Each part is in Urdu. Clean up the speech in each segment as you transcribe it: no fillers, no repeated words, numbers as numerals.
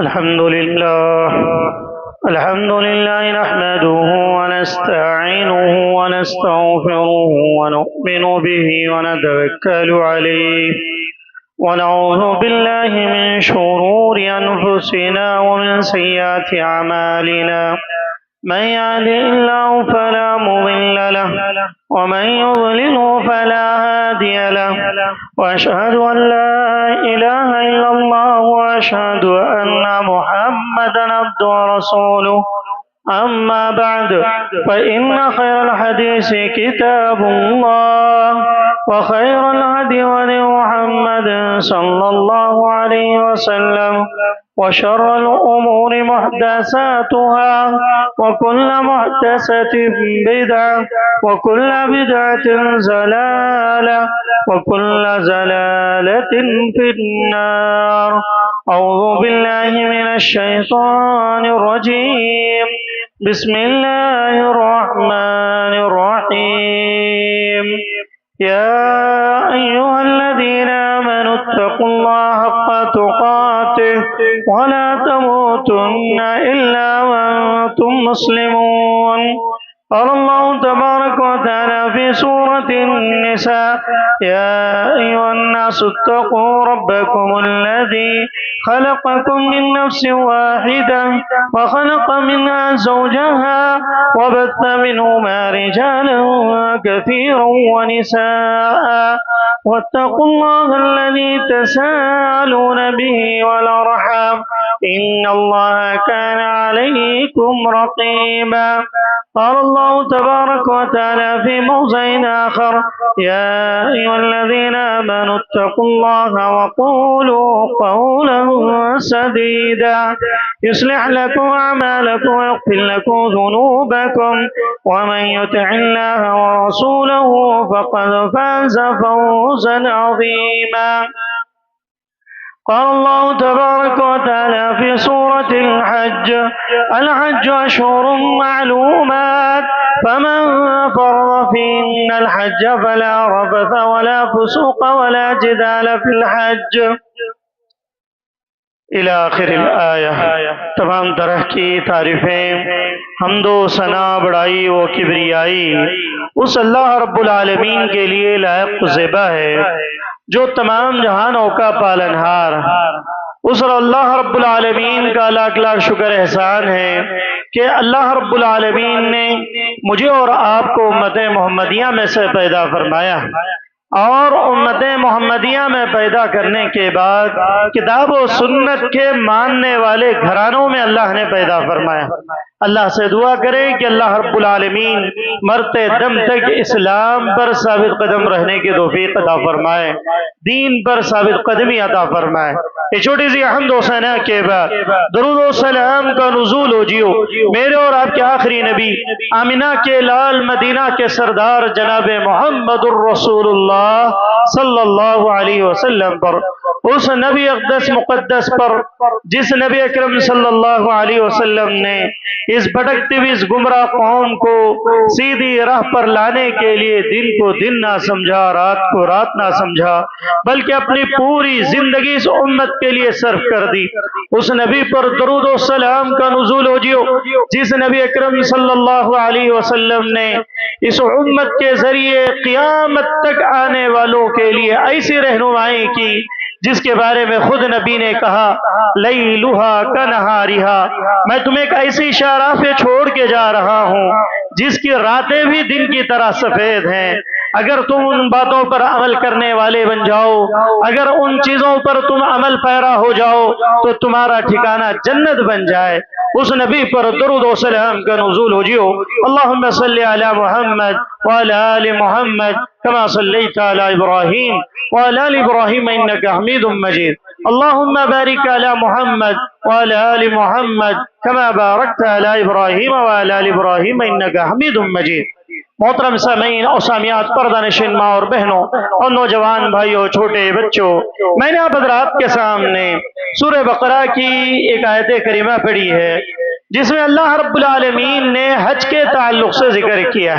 الحمد لله نحمده ونستعينه ونستغفره ونؤمن به ونتوكل عليه ونعوذ بالله من شرور أنفسنا ومن سيئات أعمالنا من يهده الله فلا مضل له ومن يضلله فلا هادي له وأشهد أن لا إله إلا الله وأشهد أن محمدا عبده ورسوله أما بعد فإن خير الحديث كتاب الله وخير الهدي هدي محمد صلى الله عليه وسلم وشر الأمور محدثاتها وكل محدثة بدعة وكل بدعة ضلالة وكل ضلالة في النار. أعوذ بالله من الشيطان الرجيم. بسم الله الرحمن الرحيم. يا أيها الذين آمنوا اتقوا الله حق تقاته ولا تموتن إلا وأنتم مسلمون. قال الله تبارك وتعالى في سورة النساء: يا أيها الناس اتقوا ربكم الذي خلقكم من نفس واحدة وخلق منها زوجها وبث منهما رجالا كثيرا ونساء واتقوا الله الذي تساءلون به والأرحام إن الله كان عليكم رقيبا. قال الله تبارك وتعالى في موضع آخر: يا أيها الذين آمنوا اتقوا الله وقولوا قولا سديدا يصلح لكم أعمالكم ويغفر لكم ذنوبكم ومن يطع الله ورسوله فقد فاز فوزا عظيما. قال الله تبارك وتعالى في سورة الحج أشهر معلومات فمن فرض فيهن الحج فلا رفث ولا فسوق ولا جدال في الحج إلى آخر الآية. تمام طرح کی تعریفیں، حمد و ثنا، بڑائی و کبریائی اس اللہ رب العالمین کے لیے لائق زیبا ہے جو تمام جہانوں کا پالنہار. اس اللہ رب العالمین کا لاکھ لاکھ شکر احسان ہے کہ اللہ رب العالمین نے مجھے اور آپ کو امت محمدیہ میں سے پیدا فرمایا، اور امت محمدیہ میں پیدا کرنے کے بعد کتاب و سنت کے ماننے والے گھرانوں میں اللہ نے پیدا فرمایا. اللہ سے دعا کریں کہ اللہ رب العالمین مرتے دم تک اسلام پر ثابت قدم رہنے کی توفیق عطا فرمائے، دین پر ثابت قدمی عطا فرمائے. یہ چھوٹی سی حمد و ثنا کے بعد درود و سلام کا نزول ہو جیو میرے اور آپ کے آخری نبی آمینہ کے لال مدینہ کے سردار جناب محمد الرسول اللہ صلی اللہ علیہ وسلم پر، اس نبی اقدس مقدس پر جس نبی اکرم صلی اللہ علیہ وسلم نے اس بھٹکتی ہوئی اس گمراہ قوم کو سیدھی راہ پر لانے کے لیے دن کو دن نہ سمجھا، رات کو رات نہ سمجھا، بلکہ اپنی پوری زندگی اس امت کے لیے صرف کر دی. اس نبی پر درود و سلام کا نزول ہو جیو جس نبی اکرم صلی اللہ علیہ وسلم نے اس امت کے ذریعے قیامت تک آنے والوں کے لیے ایسی رہنمائی کی جس کے بارے میں خود نبی نے کہا: لیلھا کنہارھا، میں تمہیں ایک ایسی شاہراہ پہ چھوڑ کے جا رہا ہوں جس کی راتیں بھی دن کی طرح سفید ہیں. اگر تم ان باتوں پر عمل کرنے والے بن جاؤ، اگر ان چیزوں پر تم عمل پیرا ہو جاؤ تو تمہارا ٹھکانہ جنت بن جائے. اس نبی پر درود و سلام کا نزول ہو جیو. اللہم صلی علی محمد وعلی آل محمد کما صلیت علی ابراہیم وعلی آل ابراہیم انک حمید مجید. اللہم بارک علی محمد وعلی آل محمد کما بارکت علی ابراہیم وعلی آل ابراہیم انک حمید مجید. محترم سامعین اور سامعات، پردہ نشین ماں اور بہنوں اور نوجوان بھائیوں، چھوٹے بچوں، میں نے آپ حضرات کے سامنے سورہ بقرہ کی ایک آیت کریمہ پڑھی ہے جس میں اللہ رب العالمین نے حج کے تعلق سے ذکر کیا،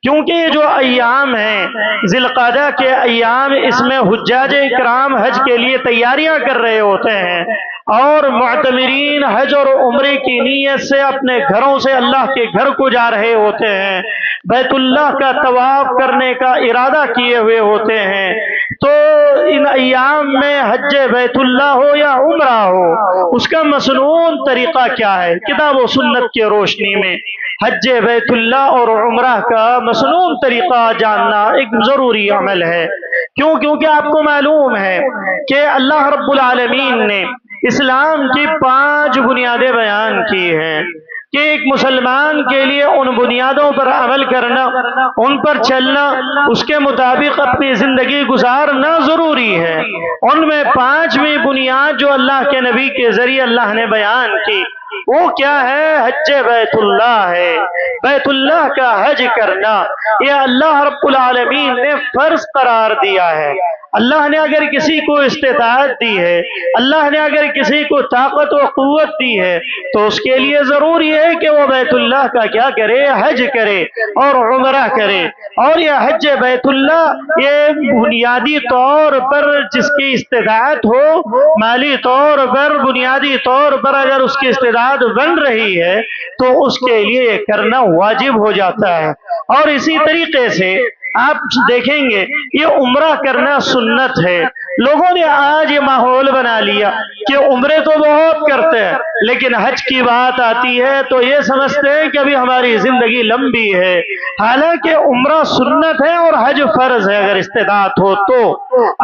کیونکہ یہ جو ایام ہیں ذی القعدہ کے ایام، اس میں حجاج اکرام حج کے لیے تیاریاں کر رہے ہوتے ہیں، اور معتمرین حج اور عمرے کی نیت سے اپنے گھروں سے اللہ کے گھر کو جا رہے ہوتے ہیں، بیت اللہ کا طواف کرنے کا ارادہ کیے ہوئے ہوتے ہیں، تو ان ایام میں حج بیت اللہ ہو یا عمرہ ہو، اس کا مسنون طریقہ کیا ہے؟ کتاب و سنت کی روشنی میں حج بیت اللہ اور عمرہ کا مسنون طریقہ جاننا ایک ضروری عمل ہے۔ کیونکہ آپ کو معلوم ہے کہ اللہ رب العالمین نے اسلام کی 5 بنیادیں بیان کی ہیں کہ ایک مسلمان کے لیے ان بنیادوں پر عمل کرنا، ان پر چلنا، اس کے مطابق اپنی زندگی گزارنا ضروری ہے۔ ان میں 5ویں بنیاد جو اللہ کے نبی کے ذریعے اللہ نے بیان کی وہ کیا ہے؟ حج بیت اللہ ہے۔ بیت اللہ کا حج کرنا یہ اللہ رب العالمین نے فرض قرار دیا ہے۔ اللہ نے اگر کسی کو استطاعت دی ہے، اللہ نے اگر کسی کو طاقت و قوت دی ہے، تو اس کے لیے ضروری ہے کہ وہ بیت اللہ کا کیا کرے؟ حج کرے اور عمرہ کرے۔ اور یہ حج بیت اللہ یہ بنیادی طور پر جس کی استطاعت ہو، مالی طور پر بنیادی طور پر اگر اس کی استطاعت بن رہی ہے تو اس کے لیے یہ کرنا واجب ہو جاتا ہے۔ اور اسی طریقے سے آپ دیکھیں گے یہ عمرہ کرنا سنت ہے۔ لوگوں نے آج یہ ماحول بنا لیا کہ عمرے تو بہت کرتے ہیں لیکن حج کی بات آتی ہے تو یہ سمجھتے ہیں کہ ابھی ہماری زندگی لمبی ہے، حالانکہ عمرہ سنت ہے اور حج فرض ہے اگر استطاعت ہو تو۔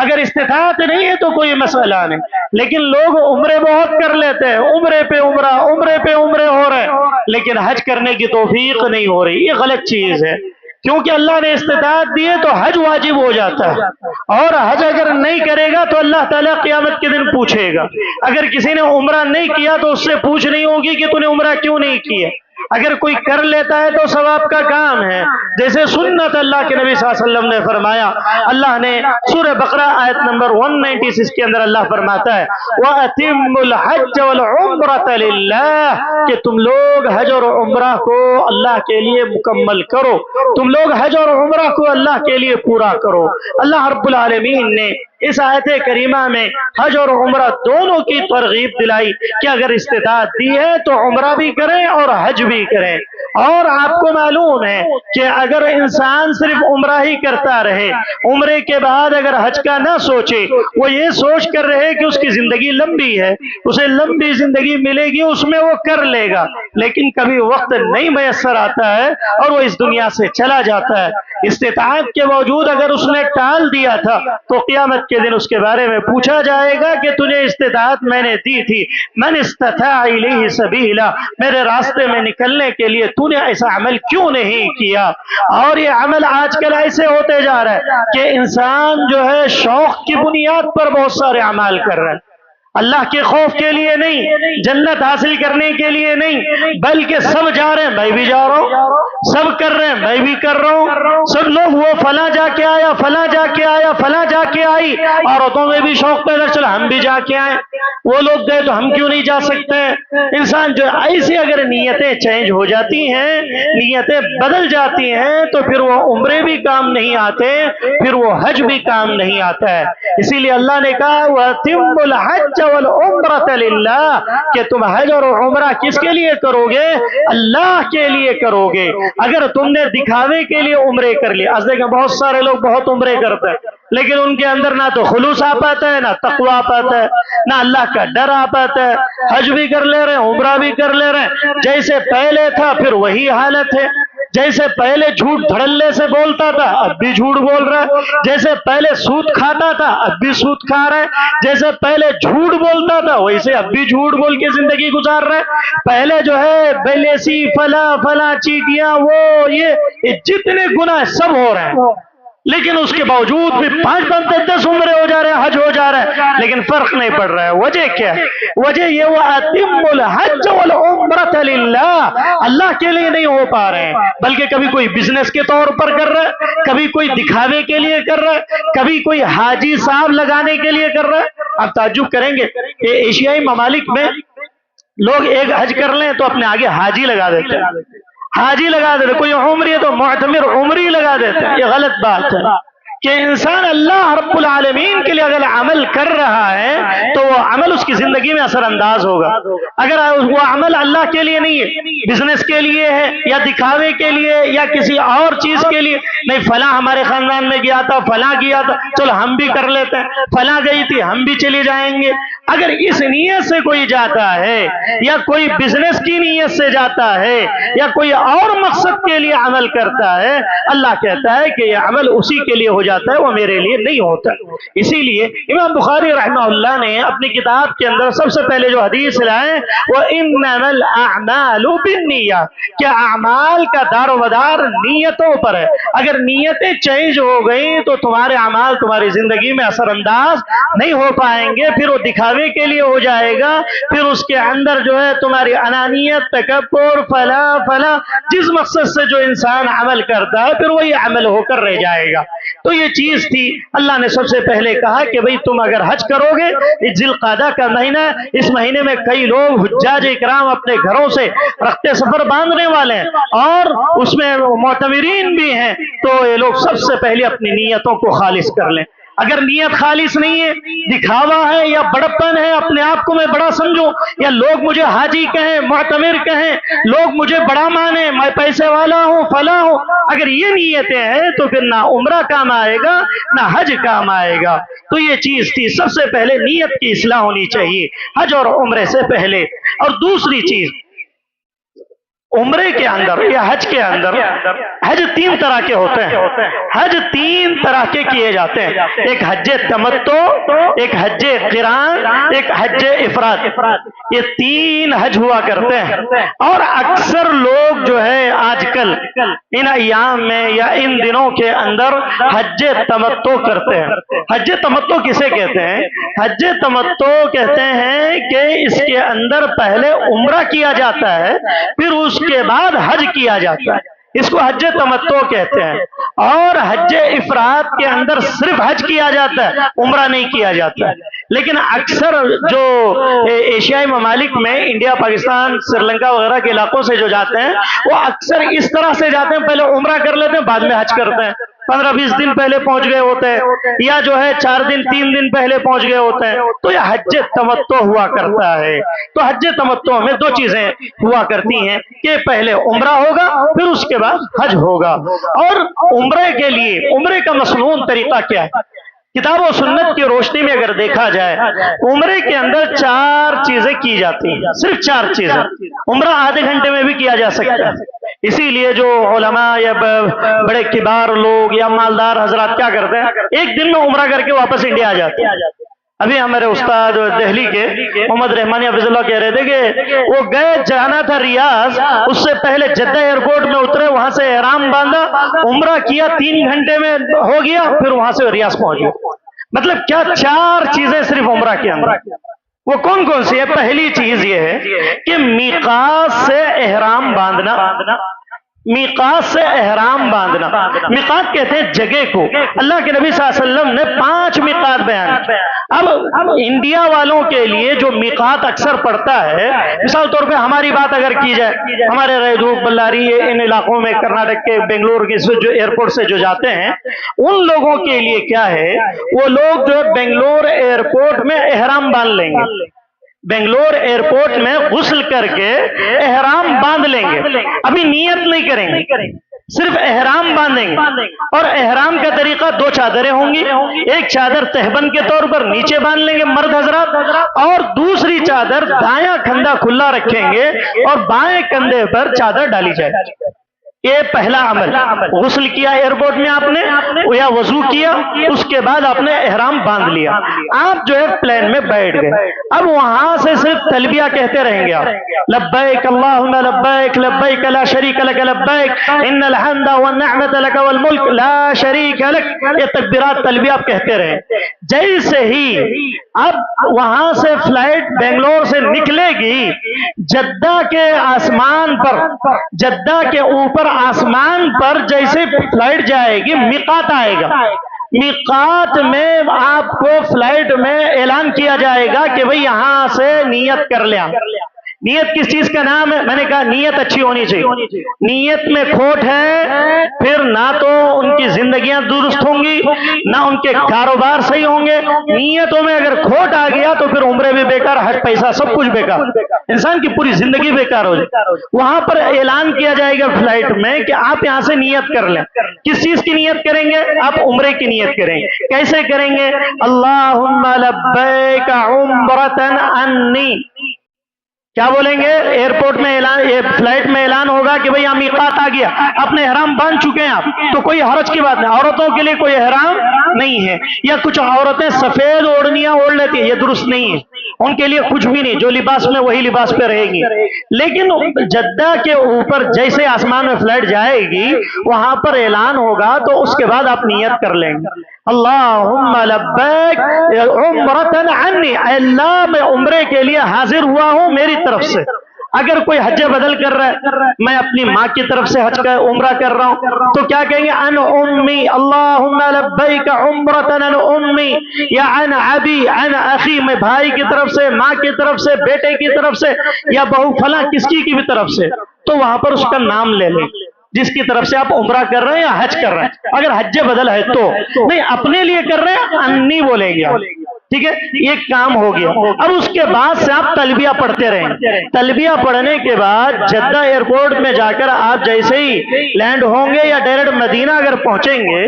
اگر استطاعت نہیں ہے تو کوئی مسئلہ نہیں، لیکن لوگ عمرے بہت کر لیتے ہیں، عمرے پہ عمرہ، عمرے پہ عمرے ہو رہے ہیں لیکن حج کرنے کی توفیق نہیں ہو رہی۔ یہ غلط چیز ہے، کیونکہ اللہ نے استطاعت دی ہے تو حج واجب ہو جاتا ہے، اور حج اگر نہیں کرے گا تو اللہ تعالیٰ قیامت کے دن پوچھے گا۔ اگر کسی نے عمرہ نہیں کیا تو اس سے پوچھ نہیں ہوگی کہ تو نے عمرہ کیوں نہیں کیا۔ اگر کوئی کر لیتا ہے تو ثواب کا کام ہے، جیسے سنت اللہ کے نبی صلی اللہ علیہ وسلم نے فرمایا۔ اللہ نے سورہ بقرہ آیت نمبر 196 کے اندر اللہ فرماتا ہے وَأَتِمُّ الْحَجَّ وَالْعُمْرَةَ لِلَّهِ، کہ تم لوگ حج اور عمرہ کو اللہ کے لیے مکمل کرو، تم لوگ حج اور عمرہ کو اللہ کے لیے پورا کرو۔ اللہ رب العالمین نے اس آیت کریمہ میں حج اور عمرہ دونوں کی ترغیب دلائی کہ اگر استطاعت دی ہے تو عمرہ بھی کریں اور حج بھی کریں۔ اور آپ کو معلوم ہے کہ اگر انسان صرف عمرہ ہی کرتا رہے، عمرے کے بعد اگر حج کا نہ سوچے، وہ یہ سوچ کر رہے کہ اس کی زندگی لمبی ہے، اسے لمبی زندگی ملے گی، اس میں وہ کر لے گا، لیکن کبھی وقت نہیں میسر آتا ہے اور وہ اس دنیا سے چلا جاتا ہے۔ استطاعت کے باوجود اگر اس نے ٹال دیا تھا تو قیامت کے دن اس کے بارے میں پوچھا جائے گا کہ تجھے استطاعت میں نے دی تھی، من استطاع الیہ سبیلا، میرے راستے میں نکلنے کے لیے تو نے ایسا عمل کیوں نہیں کیا۔ اور یہ عمل آج کل ایسے ہوتے جا رہا ہے کہ انسان جو ہے شوق کی بنیاد پر بہت سارے اعمال کر رہے ہیں، اللہ کے خوف کے لیے نہیں، جنت حاصل کرنے کے لیے نہیں، بلکہ سب جا رہے ہیں میں بھی جا رہا ہوں، سب کر رہے ہیں میں بھی کر رہا ہوں، سب لوگ وہ فلاں جا کے آیا، فلاں جا کے آیا، فلاں جا کے آئی، عورتوں میں بھی شوق پیدا چلا ہم بھی جا کے آئیں، وہ لوگ گئے تو ہم کیوں نہیں جا سکتے۔ انسان جو ایسی اگر نیتیں چینج ہو جاتی ہیں، نیتیں بدل جاتی ہیں، تو پھر وہ عمرے بھی کام نہیں آتے، پھر وہ حج بھی کام نہیں آتا ہے۔ اسی لیے اللہ نے کہا وَأَتِمُّ الْحَجَّ وَالْعُمْرَةَ لِلَّهِ، کہ تم حج اور عمرہ کس کے لیے کرو گے؟ اللہ کے لیے کرو گے۔ اگر تم نے دکھاوے کے لیے عمرے کر لی، آج دیکھیں بہت سارے لوگ بہت عمرے کرتے ہیں لیکن ان کے اندر نہ تو خلوص آ پاتا ہے، نہ تقوی آ پاتا ہے، نہ اللہ کا ڈر آ پاتا ہے، حج بھی کر لے رہے ہیں، عمرہ بھی کر لے رہے ہیں، جیسے پہلے تھا پھر وہی حالت ہے، جیسے پہلے جھوٹ دھڑلے سے بولتا تھا اب بھی جھوٹ بول رہا ہے، جیسے پہلے سود کھاتا تھا اب بھی سود کھا رہا ہے، جیسے پہلے جھوٹ بولتا تھا ویسے اب بھی جھوٹ بول کے زندگی گزار رہا ہے۔ پہلے جو ہے بیلیسی فلاں چیٹیاں وہ یہ جتنے گناہ سب ہو رہے ہیں، لیکن اس کے باوجود بھی 5 بندے 10 عمرے ہو جا رہے ہیں، حج ہو جا رہا ہے، لیکن فرق نہیں پڑ رہا ہے۔ وجہ کیا ہے؟ وجہ یہ وَأَتِمُّ الْحَجَّ وَالْعُمْرَةَ لِلَّهِ، اللہ کے لیے نہیں ہو پا رہے ہیں، بلکہ کبھی کوئی بزنس کے طور پر کر رہا ہے، کبھی کوئی دکھاوے کے لیے کر رہا ہے، کبھی کوئی حاجی صاحب لگانے کے لیے کر رہا ہے۔ آپ تعجب کریں گے کہ ایشیائی ممالک میں لوگ ایک حج کر لیں تو اپنے آگے حاجی لگا دیتے ہیں، حاجی لگا دیتے، کوئی عمری ہے تو معتمر عمری لگا دیتے ہیں، یہ غلط بات ہے۔ کہ انسان اللہ رب العالمین کے لیے اگر عمل کر رہا ہے تو وہ عمل اس کی زندگی میں اثر انداز ہوگا. اگر وہ عمل اللہ کے لیے نہیں ہے، بزنس کے لیے ہے یا دکھاوے کے لیے یا کسی اور چیز کے لیے، نہیں فلاں ہمارے خاندان میں گیا تھا، فلاں گیا تھا، چلو ہم بھی کر لیتے ہیں، فلاں گئی تھی ہم بھی چلی جائیں گے، اگر اس نیت سے کوئی جاتا ہے یا کوئی بزنس کی نیت سے جاتا ہے یا کوئی اور مقصد کے لیے عمل کرتا ہے، اللہ کہتا ہے کہ یہ عمل اسی کے لیے ہو جاتا ہے، وہ میرے لیے نہیں ہوتا. اسی لیے امام بخاری رحمہ اللہ نے اپنی کتاب کے اندر سب سے پہلے جو حدیث لائے وہ انما الاعمال بالنیات، کہ اعمال کا دار و مدار نیتوں پر ہے. اگر نیتیں چینج ہو گئیں تو تمہارے اعمال تمہاری زندگی میں اثر انداز نہیں ہو پائیں گے، پھر وہ دکھاوے کے لیے ہو جائے گا، پھر اس کے اندر جو ہے تمہاری انانیت، تکبر، فلا جس مقصد سے جو انسان عمل کرتا ہے پھر وہی عمل ہو کر رہ جائے گا. تو یہ چیز تھی. اللہ نے سب سے پہلے کہا کہ بھئی تم اگر حج کرو گے، ذی القعدہ کا مہینہ، اس مہینے میں کئی لوگ حجاج اکرام اپنے گھروں سے رخت سفر باندھنے والے ہیں اور اس میں معتمرین بھی ہیں، تو یہ لوگ سب سے پہلے اپنی نیتوں کو خالص کر لیں. اگر نیت خالص نہیں ہے، دکھاوا ہے یا بڑپن ہے، اپنے آپ کو میں بڑا سمجھوں یا لوگ مجھے حاجی کہیں، معتمر کہیں، لوگ مجھے بڑا مانیں، میں پیسے والا ہوں، فلاں ہوں، اگر یہ نیتیں ہیں تو پھر نہ عمرہ کام آئے گا نہ حج کام آئے گا. تو یہ چیز تھی، سب سے پہلے نیت کی اصلاح ہونی چاہیے حج اور عمرے سے پہلے. اور دوسری چیز، عمرے کے اندر یا حج کے اندر حج 3 طرح کے ہوتے ہیں. حج 3 طرح کے کیے جاتے ہیں، ایک حج تمتع، ایک حج قران، ایک حج افراد. یہ 3 حج ہوا کرتے ہیں. اور اکثر لوگ جو ہے آج کل ان ایام میں یا ان دنوں کے اندر حج تمتع کرتے ہیں. حج تمتع کسے کہتے ہیں؟ حج تمتع کہتے ہیں کہ اس کے اندر پہلے عمرہ کیا جاتا ہے، پھر اس کے بعد حج کیا جاتا ہے، اس کو حج تمتع کہتے ہیں. اور حج افراد کے اندر صرف حج کیا جاتا ہے، عمرہ نہیں کیا جاتا ہے. لیکن اکثر جو ایشیائی ممالک میں انڈیا، پاکستان، سری لنکا وغیرہ کے علاقوں سے جو جاتے ہیں وہ اکثر اس طرح سے جاتے ہیں، پہلے عمرہ کر لیتے ہیں بعد میں حج کرتے ہیں. 15-20 دن پہلے پہنچ گئے ہوتے ہیں یا جو ہے 4 دن 3 دن پہلے پہنچ گئے ہوتے ہیں. تو یہ حج تمتع ہوا کرتا ہے. تو حج تمتع میں 2 چیزیں ہوا کرتی ہیں کہ پہلے عمرہ ہوگا پھر اس کے بعد حج ہوگا. اور عمرے کے لیے عمرے کا مسنون طریقہ کیا ہے؟ کتاب و سنت کی روشنی میں اگر دیکھا جائے عمرے کے اندر 4 چیزیں کی جاتی ہیں، صرف 4 چیزیں. عمرہ آدھے گھنٹے میں بھی کیا جا سکتا ہے. اسی لیے جو علماء یا بڑے کبار لوگ یا مالدار حضرات کیا کرتے ہیں، ایک دن میں عمرہ کر کے واپس انڈیا آ جاتے ہیں. ابھی ہمارے استاد دہلی کے محمد رحمانی حفظ اللہ کہہ رہے تھے کہ وہ گئے، جانا تھا ریاض، اس سے پہلے جدہ ایئرپورٹ میں اترے، وہاں سے احرام باندھا، عمرہ کیا، 3 گھنٹے میں ہو گیا، پھر وہاں سے ریاض پہنچ گیا. مطلب کیا 4 چیزیں صرف عمرہ کے اندر. وہ کون کون سی ہے؟ پہلی چیز یہ ہے کہ میقات سے احرام باندھنا. میقات سے احرام باندھنا. میقات کہتے ہیں جگہ کو. اللہ کے نبی صلی اللہ علیہ وسلم نے 5 میقات بیان کیے. اب انڈیا والوں کے لیے جو میقات اکثر پڑتا ہے، مثال طور پہ ہماری بات اگر کی جائے، ہمارے ریدوک، بلاری، ان علاقوں میں کرناٹک کے بنگلور کے جو ایئرپورٹ سے جو جاتے ہیں ان لوگوں کے لیے کیا ہے، وہ لوگ جو بنگلور ایئرپورٹ میں احرام باندھ لیں گے، بنگلور ایئرپورٹ میں غسل کر کے احرام باندھ لیں گے. ابھی نیت نہیں کریں گے، صرف احرام باندھیں گے. اور احرام کا طریقہ 2 چادریں ہوں گی، ایک چادر تہبند کے طور پر نیچے باندھ لیں گے مرد حضرات، اور دوسری چادر دایاں کندھا کھلا رکھیں گے اور بائیں کندھے پر چادر ڈالی جائے گی. یہ پہلا عمل. غسل کیا ایئرپورٹ میں آپ نے یا وضو کیا، اس کے بعد آپ نے احرام باندھ لیا، آپ جو ہے پلین میں بیٹھ گئے. اب وہاں سے صرف تلبیہ کہتے رہیں گے آپ، لبیک اللہم لبیک لبیک لا شریک لک لبیک ان الحمد والنعمت لک والملک لا شریک لک. یہ تکبیرات تلبیہ آپ کہتے رہیں. جیسے ہی اب وہاں سے فلائٹ بنگلور سے نکلے گی، جدہ کے آسمان پر، جدہ کے اوپر آسمان پر جیسے فلائٹ جائے گی میقات آئے گا. میقات میں آپ کو فلائٹ میں اعلان کیا جائے گا کہ بھئی یہاں سے نیت کر لیں. نیت کس چیز کا نام ہے؟ میں نے کہا نیت اچھی ہونی چاہیے. نیت میں کھوٹ ہے پھر نہ تو ان کی زندگیاں درست ہوں گی نہ ان کے کاروبار صحیح ہوں گے. نیتوں میں اگر کھوٹ آ گیا تو پھر عمرے بھی بیکار، حج پیسہ سب کچھ بیکار، انسان کی پوری زندگی بیکار ہو جائے. وہاں پر اعلان کیا جائے گا فلائٹ میں کہ آپ یہاں سے نیت کر لیں. کس چیز کی نیت کریں گے؟ آپ عمرے کی نیت کریں گے. کیسے کریں گے؟ اللہم لبیک عمرتن انی. کیا بولیں گے؟ ایئرپورٹ میں اعلان، فلائٹ میں اعلان ہوگا کہ بھئی یہاں میقات آ گیا، اپنے احرام باندھ چکے ہیں آپ، تو کوئی حرج کی بات نہیں. عورتوں کے لیے کوئی احرام نہیں ہے. یا کچھ عورتیں سفید اوڑھنیاں اوڑھ لیتی ہیں، یہ درست نہیں ہے. ان کے لیے کچھ بھی نہیں، جو لباس میں وہی لباس پہ رہے گی. لیکن جدہ کے اوپر جیسے آسمان میں فلائٹ جائے گی وہاں پر اعلان ہوگا تو اس کے بعد آپ نیت کر لیں گے. اللہم لبیک عمرتن عنی، اے اللہ میں عمرے کے لیے حاضر ہوا ہوں میری طرف سے. اگر کوئی حج بدل کر رہا ہے، میں اپنی ماں کی طرف سے حج کا عمرہ کر رہا ہوں تو کیا کہیں گے؟ ان امی اللہم لبیک عمرتن ان امی، یا ان ابی ان اخی، میں بھائی کی طرف سے، ماں کی طرف سے، بیٹے کی طرف سے، یا بہو فلاں کس کی بھی طرف سے. تو وہاں پر اس کا نام لے لیں جس کی طرف سے آپ عمرہ کر رہے ہیں یا حج کر رہے ہیں. اگر حج بدل ہے تو نہیں، اپنے لیے کر رہے ہیں انی بولیں گے آپ. ٹھیک ہے، یہ کام ہو گیا. اب اس کے بعد سے آپ تلبیہ پڑھتے رہیں. تلبیہ پڑھنے کے بعد جدہ ایئرپورٹ میں جا کر آپ جیسے ہی لینڈ ہوں گے یا ڈائریکٹ مدینہ اگر پہنچیں گے،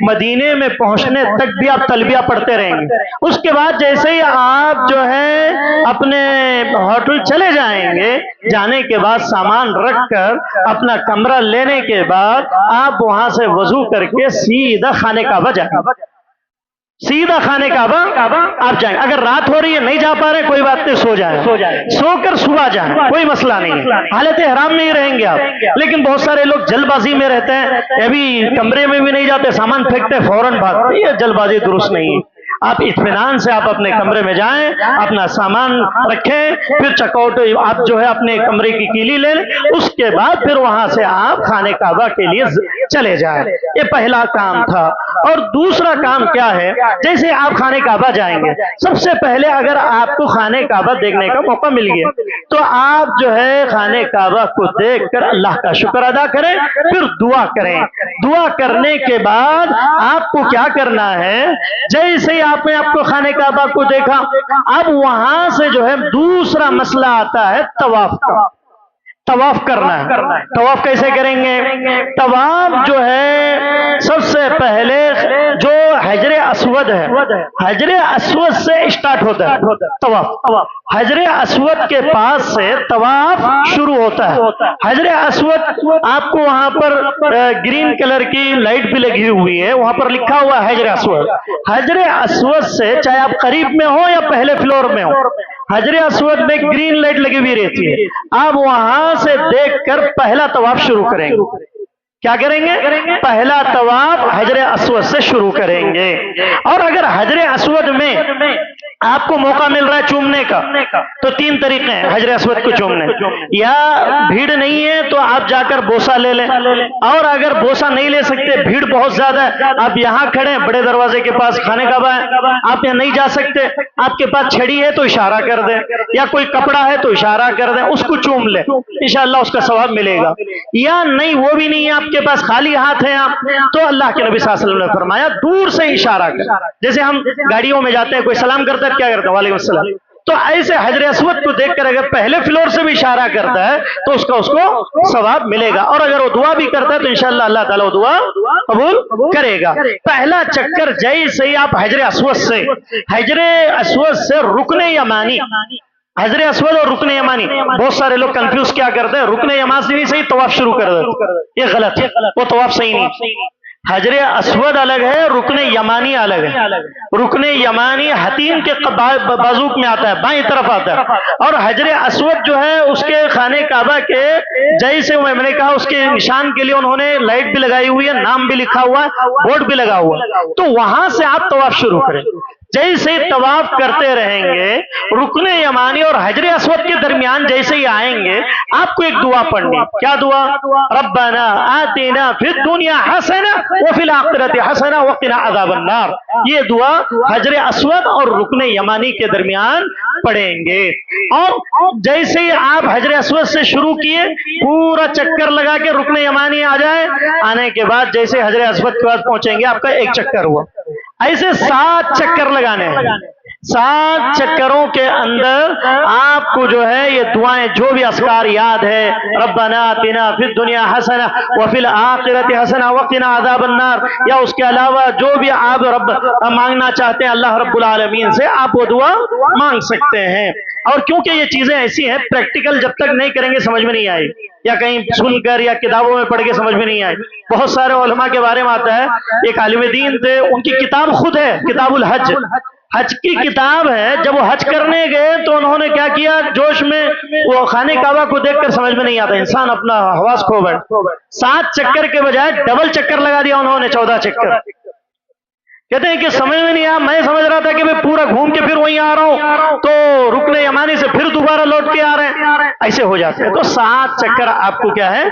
مدینے میں پہنچنے تک بھی آپ تلبیہ پڑھتے رہیں گے. اس کے بعد جیسے ہی آپ جو ہے اپنے ہوٹل چلے جائیں گے، جانے کے بعد سامان رکھ کر اپنا کمرہ لینے کے بعد آپ وہاں سے وضو کر کے سیدھا خانے کعبہ جائیں. سیدھا خانے کعبہ آپ جائیں. اگر رات ہو رہی ہے نہیں جا پا رہے کوئی بات نہیں، سو جائیں، سو کر صبح جائیں، کوئی مسئلہ نہیں ہے. حالت احرام میں ہی رہیں گے آپ. لیکن بہت سارے لوگ جلد بازی میں رہتے ہیں، ابھی کمرے میں بھی نہیں جاتے، سامان پھینکتے فوراً بھاگتے. یہ جلد بازی درست نہیں ہے. آپ اطمینان سے آپ اپنے کمرے میں جائیں، اپنا سامان رکھیں، پھر چیک آؤٹ آپ جو ہے اپنے کمرے کی کیلی لیں، اس کے بعد پھر وہاں سے آپ خانے کعبہ کے لیے چلے جائیں. یہ پہلا کام تھا. اور دوسرا کام کیا ہے؟ جیسے آپ خانے کعبہ جائیں گے، سب سے پہلے اگر آپ کو خانے کعبہ دیکھنے کا موقع مل گیا تو آپ جو ہے خانے کعبہ کو دیکھ کر اللہ کا شکر ادا کریں، پھر دعا کریں. دعا کرنے کے بعد آپ کو کیا کرنا ہے؟ جیسے ہی آپ نے آپ کو خانے کعبہ کو دیکھا، اب وہاں سے جو ہے دوسرا مسئلہ آتا ہے طواف کا. طواف کرنا ہے. طواف کیسے کریں گے؟ طواف جو ہے سب سے پہلے جو حجر اسود ہے، حجر اسود سے اسٹارٹ ہوتا ہے طواف. حجر اسود کے پاس سے طواف شروع ہوتا ہے. حجر اسود آپ کو وہاں پر گرین کلر کی لائٹ بھی لگی ہوئی ہے، وہاں پر لکھا ہوا ہے حجر اسود. حجر اسود سے چاہے آپ قریب میں ہو یا پہلے فلور میں ہو، حجر اسود میں گرین لائٹ لگی ہوئی رہتی ہے. آپ وہاں سے دیکھ کر پہلا طواف شروع کریں گے. کیا کریں گے؟ پہلا طواف حجر اسود سے شروع کریں گے. اور اگر حجر اسود میں آپ کو موقع مل رہا ہے چومنے کا تو تین طریقے ہیں حجر اسود کو چومنے. یا بھیڑ نہیں ہے تو آپ جا کر بوسہ لے لیں، اور اگر بوسہ نہیں لے سکتے، بھیڑ بہت زیادہ ہے، آپ یہاں کھڑے ہیں بڑے دروازے کے پاس خانے کعبہ ہے، آپ یہاں نہیں جا سکتے، آپ کے پاس چھڑی ہے تو اشارہ کر دیں، یا کوئی کپڑا ہے تو اشارہ کر دیں، اس کو چوم لیں، انشاءاللہ اس کا ثواب ملے گا. یا نہیں وہ بھی نہیں ہے آپ کے پاس، خالی ہاتھ ہیں آپ، تو اللہ کے نبی صلی اللہ علیہ وسلم نے فرمایا دور سے اشارہ کر. جیسے ہم گاڑیوں میں جاتے ہیں، کوئی سلام کرتا ہے کیا کرتا ہے؟ وعلیکم السلام. تو ایسے حجر اسود کو دیکھ کر اگر پہلے فلور سے بھی اشارہ کرتا ہے تو اس کو ثواب ملے گا. اور اگر وہ دعا بھی کرتا ہے تو انشاءاللہ اللہ تعالیٰ وہ دعا قبول کرے گا. پہلا چکر جیسے ہی آپ حجر اسود سے رکن یمانی، حجر اسود اور رکن یمانی، بہت سارے لوگ کنفیوز کیا کرتے ہیں، رکن یمانی سے ہی طواف شروع کر دیتے. یہ غلط ہے، وہ طواف صحیح نہیں. حجر اسود الگ ہے، رکن یمانی الگ ہے. رکن یمانی حتیم کے بازوق میں آتا ہے، بائیں طرف آتا ہے. اور حجر اسود جو ہے اس کے خانے کعبہ کے جیسے میں نے کہا اس کے نشان کے لیے انہوں نے لائٹ بھی لگائی ہوئی ہے، نام بھی لکھا ہوا ہے، بورڈ بھی لگا ہوا ہے. تو وہاں سے آپ طواف شروع کریں. جیسے طواف کرتے رہیں گے، رکن یمانی اور حجر اسود کے درمیان جیسے ہی آئیں گے آپ کو ایک دعا پڑھنی. کیا دعا؟ ربنا آتنا فی الدنیا حسنہ وفی الآخرۃ حسنہ وقنا عذاب النار. یہ دعا حجر اسود اور رکن یمانی کے درمیان پڑیں گے۔ اور جیسے ہی آپ حجر اسود سے شروع کیے پورا چکر لگا کے رکن یمانی آ جائے، آنے کے بعد جیسے حجر اسود کے پاس پہنچیں گے آپ کا ایک چکر ہوا، ایسے 7 چکر لگانے ہیں۔ 7 چکروں کے اندر آپ کو جو ہے یہ دعائیں جو بھی اذکار یاد ہے، ربنا آتنا فی الدنیا حسنہ وفی الآخرۃ حسنہ وقنا عذاب النار، یا اس کے علاوہ جو بھی آپ رب مانگنا چاہتے ہیں اللہ رب العالمین سے آپ وہ دعا مانگ سکتے ہیں۔ اور کیونکہ یہ چیزیں ایسی ہیں پریکٹیکل جب تک نہیں کریں گے سمجھ میں نہیں آئی، یا کہیں سن کر یا کتابوں میں پڑھ کے سمجھ میں نہیں آئی۔ بہت سارے علماء کے بارے میں آتا ہے، ایک عالم دین تھے، ان کی کتاب خود ہے کتاب الحج، حج کی کتاب ہے۔ جب وہ حج کرنے گئے تو انہوں نے کیا کیا، جوش میں وہ خانہ کعبہ کو دیکھ کر سمجھ میں نہیں آتا، انسان اپنا حواس کھو بیٹھ، 7 چکر کے بجائے ڈبل چکر لگا دیا انہوں نے، 14 چکر۔ کہتے ہیں کہ سمجھ میں نہیں آیا، میں سمجھ رہا تھا کہ میں پورا گھوم کے پھر وہیں آ رہا ہوں، تو رکن یمانی سے پھر دوبارہ لوٹ کے آ رہے ہیں، ایسے ہو جاتے ہیں۔ تو 7 چکر آپ کو کیا ہے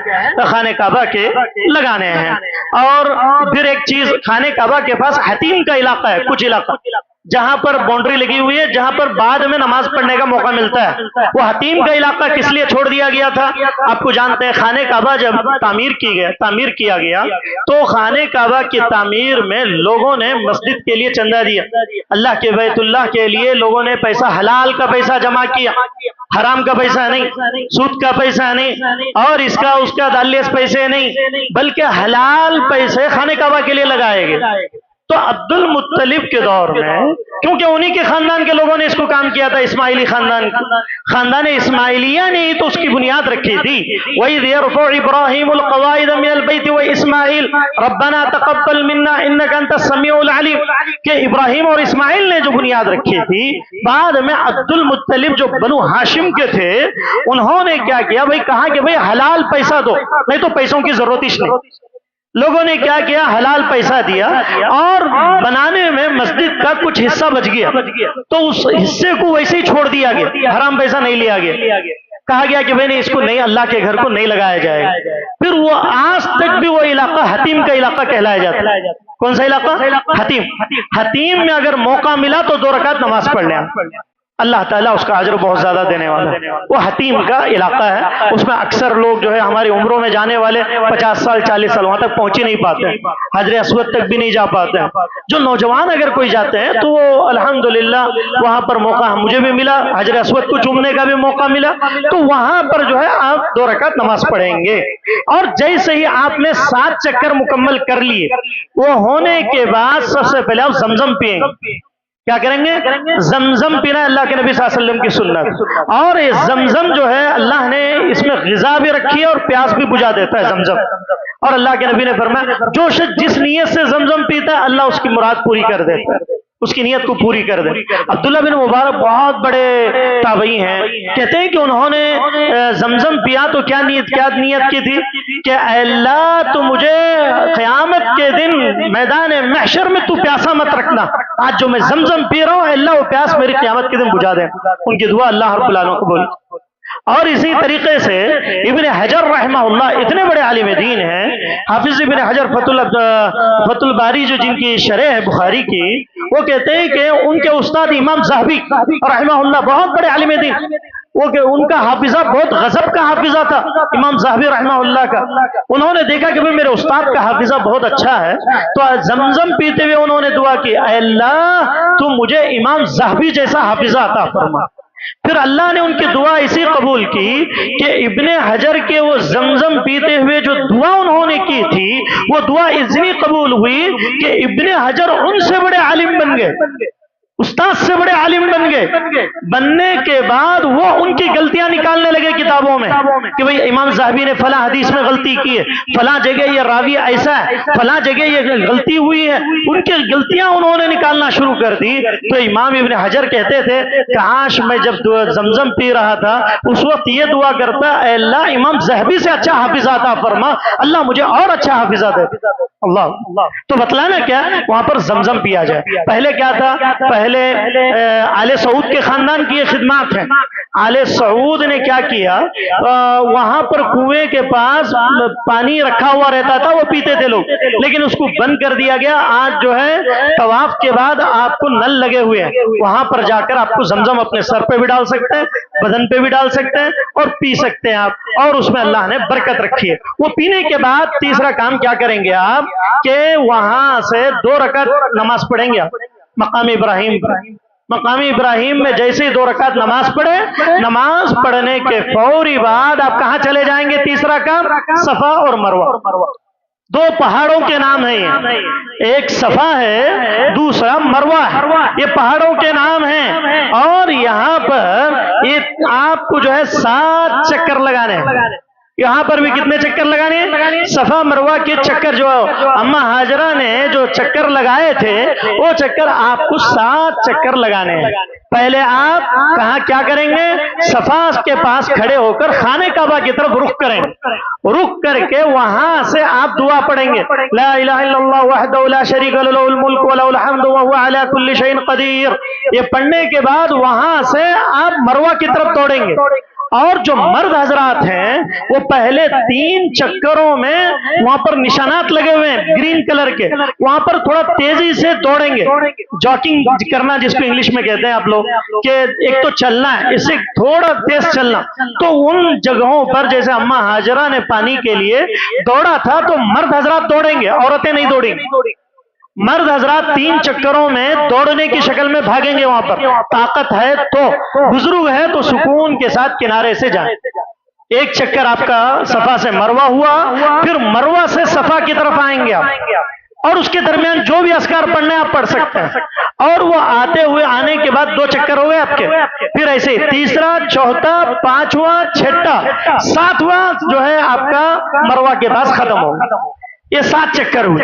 خانہ کعبہ کے لگانے ہیں۔ اور پھر ایک چیز، خانہ کعبہ کے پاس حتیم کا علاقہ ہے، کچھ علاقہ جہاں پر باؤنڈری لگی ہوئی ہے، جہاں پر بعد میں نماز پڑھنے کا موقع ملتا ہے۔ وہ حتیم کا علاقہ کس لیے چھوڑ دیا گیا تھا آپ کو جانتے ہیں؟ خانہ کعبہ جب تعمیر کیا گیا تو خانہ کعبہ کی تعمیر میں لوگوں نے مسجد کے لیے چندہ دیا، اللہ کے بیت اللہ کے لیے لوگوں نے پیسہ، حلال کا پیسہ جمع کیا، حرام کا پیسہ نہیں، سود کا پیسہ نہیں، اور اس کا دالیس پیسے نہیں، بلکہ حلال پیسے خانہ کعبہ کے لیے لگائے گئے۔ تو عبد المطلب کے دور میں، کیونکہ انہی کے خاندان کے لوگوں نے اس کو کام کیا تھا، اسماعیلی خاندان اسماعیلیہ نے ہی تو اس کی بنیاد رکھی تھی۔ وَإِذْ يَرْفَعُ إِبْرَاهِيمُ الْقَوَاعِدَ مِنَ الْبَيْتِ وَإِسْمَاعِيلُ رَبَّنَا تَقَبَّلْ مِنَّا إِنَّكَ أَنْتَ السَّمِيعُ الْعَلِيمُ، کہ ابراہیم اور اسماعیل نے جو بنیاد رکھی تھی، بعد میں عبد المطلب جو بنو ہاشم کے تھے انہوں نے کیا کیا، بھئی کہا کہ بھئی حلال پیسہ دو، نہیں تو پیسوں کی ضرورت ہی نہیں۔ لوگوں نے کیا کیا، حلال پیسہ دیا، اور بنانے میں مسجد کا کچھ حصہ بچ گیا تو اس حصے کو ویسے ہی چھوڑ دیا گیا، حرام پیسہ نہیں لیا گیا، کہا گیا کہ بھئی نہیں، اس کو نہیں، اللہ کے گھر کو نہیں لگایا جائے گا۔ پھر وہ آج تک بھی وہ علاقہ حتیم کا علاقہ کہلایا جاتا ہے۔ کون سا علاقہ؟ حتیم میں اگر موقع ملا تو 2 رکعت نماز پڑھ لیں، اللہ تعالیٰ اس کا اجر بہت زیادہ دینے والا ہے۔ وہ حتیم کا علاقہ ہے، اس میں اکثر لوگ جو ہے ہماری عمروں میں جانے والے 50 سال 40 سال وہاں تک پہنچ ہی نہیں پاتے، حجر اسود تک بھی نہیں جا پاتے ہیں۔ جو نوجوان اگر کوئی جاتے ہیں تو وہ الحمدللہ وہاں پر موقع مجھے بھی ملا، حجر اسود کو چومنے کا بھی موقع ملا، تو وہاں پر جو ہے آپ 2 رکعت نماز پڑھیں گے۔ اور جیسے ہی آپ نے 7 چکر مکمل کر لیے، وہ ہونے کے بعد سب سے پہلے آپ زمزم پیئیں گے۔ کیا کریں گے؟ زمزم پینا اللہ کے نبی صلی اللہ علیہ وسلم کی سنت، اور یہ زمزم جو ہے اللہ نے اس میں غذا بھی رکھی ہے اور پیاس بھی بجھا دیتا ہے زمزم۔ اور اللہ کے نبی نے فرمایا جو شخص جس نیت سے زمزم پیتا ہے اللہ اس کی مراد پوری کر دیتا ہے، اس کی نیت کو پوری کر دے۔ عبداللہ بن مبارک بہت بڑے تابعی ہیں، کہتے ہیں کہ انہوں نے زمزم پیا تو کیا نیت کی تھی کہ اے اللہ تو مجھے قیامت کے دن میدان محشر میں تو پیاسا مت رکھنا، آج جو میں زمزم پی رہا ہوں اے اللہ وہ پیاس میری قیامت کے دن بجھا دے۔ ان کی دعا اللہ رب العالمین قبول۔ اور اسی طریقے سے ابن حجر رحمہ اللہ اتنے بڑے عالم دین ہیں، حافظ ابن حجر فتح الباری جو جن کی شرح ہے بخاری کی، وہ کہتے ہیں کہ ان کے استاد امام زاہبی رحمہ اللہ بہت بڑے عالم دین، وہ کہ ان کا حافظہ بہت غضب کا حافظہ تھا امام زاہبی رحمہ اللہ کا۔ انہوں نے دیکھا کہ میرے استاد کا حافظہ بہت اچھا ہے، تو زمزم پیتے ہوئے انہوں نے دعا کی اے اللہ تو مجھے امام زاہبی جیسا حافظہ عطا فرما۔ پھر اللہ نے ان کی دعا اسی قبول کی کہ ابن حجر کے وہ زمزم پیتے ہوئے جو دعا انہوں نے کی تھی وہ دعا اتنی قبول ہوئی کہ ابن حجر ان سے بڑے عالم بن گئے، استاد سے بڑے عالم بن گئے۔ بننے کے بعد وہ ان کی غلطیاں نکالنے لگے کتابوں میں کہ بھئی امام زاہبی نے فلاں حدیث میں غلطی کی ہے، فلاں جگہ یہ راوی ایسا ہے، فلاں جگہ یہ غلطی ہوئی ہے، ان کی غلطیاں انہوں نے نکالنا شروع کر دی۔ تو امام ابن حجر کہتے تھے کاش میں جب زمزم پی رہا تھا اس وقت یہ دعا کرتا اے اللہ امام زاہبی سے اچھا حافظہ عطا فرما، اللہ مجھے اور اچھا حافظہ دے۔ اللہ تو بتلانا کیا وہاں پر زمزم پیا جائے۔ پہلے کیا تھا؟ پہلے آل سعود کے خاندان کی یہ خدمات ہیں، آل سعود نے کیا کیا، وہاں پر کنویں کے پاس پانی رکھا ہوا رہتا تھا، وہ پیتے تھے لوگ، لیکن اس کو بند کر دیا گیا۔ آج جو ہے طواف کے بعد آپ کو نل لگے ہوئے ہیں، وہاں پر جا کر آپ کو زمزم اپنے سر پہ بھی ڈال سکتے ہیں، بدن پہ بھی ڈال سکتے ہیں اور پی سکتے ہیں آپ، اور اس میں اللہ نے برکت رکھی ہے۔ وہ پینے کے بعد تیسرا کام کیا کریں گے آپ کہ وہاں سے 2 رکعت نماز پڑھیں گے آپ مقام ابراہیم پر۔ مقام ابراہیم میں جیسے ہی 2 رکعت نماز پڑھے، نماز پڑھنے کے فوری بعد آپ کہاں چلے جائیں گے؟ تیسرا کام صفا اور مروہ، 2 پہاڑوں کے نام ہیں یہ، ایک صفا ہے، دوسرا مروہ ہے، یہ پہاڑوں کے نام ہیں، اور یہاں پر یہ آپ کو جو ہے 7 چکر لگانے ہیں۔ یہاں پر بھی کتنے چکر لگانے ہیں؟ صفا مروہ کے چکر، جو اما ہاجرہ نے جو چکر لگائے تھے وہ چکر آپ کو 7 چکر لگانے ہیں۔ پہلے آپ کہاں کیا کریں گے؟ صفا کے پاس کھڑے ہو کر خانہ کعبہ کی طرف رخ کریں، رخ کر کے وہاں سے آپ دعا پڑھیں گے، لا الہ الا اللہ وحدہ لا شریک لہ لہ الملک ولہ الحمد وہو علی کل شیء قدیر۔ یہ پڑھنے کے بعد وہاں سے آپ مروہ کی طرف دوڑیں گے، اور جو مرد حضرات ہیں وہ پہلے 3 چکروں میں وہاں پر نشانات لگے ہوئے ہیں گرین کلر کے، وہاں پر تھوڑا تیزی سے دوڑیں گے، جاکنگ کرنا جس کو انگلش میں کہتے ہیں آپ لوگ، کہ ایک تو چلنا ہے، اس سے تھوڑا تیز چلنا۔ تو ان جگہوں پر جیسے اما ہاجرہ نے پانی کے لیے دوڑا تھا تو مرد حضرات دوڑیں گے، عورتیں نہیں دوڑیں گی۔ مرد حضرات 3 چکروں میں دوڑنے کی شکل میں بھاگیں گے، وہاں پر طاقت ہے تو، بزرگ ہے تو سکون کے ساتھ کنارے سے جائیں۔ 1 چکر آپ کا صفا سے مروہ ہوا، پھر مروہ سے صفا کی طرف آئیں گے آپ، اور اس کے درمیان جو بھی اذکار پڑھنے آپ پڑھ سکتے ہیں، اور وہ آنے کے بعد 2 چکر ہو گئے آپ کے، پھر ایسے تیسرا، چوتھا، 5واں، 6واں، 7واں جو ہے آپ کا مروہ کے پاس ختم ہوگا۔ یہ 7 چکر ہوئے۔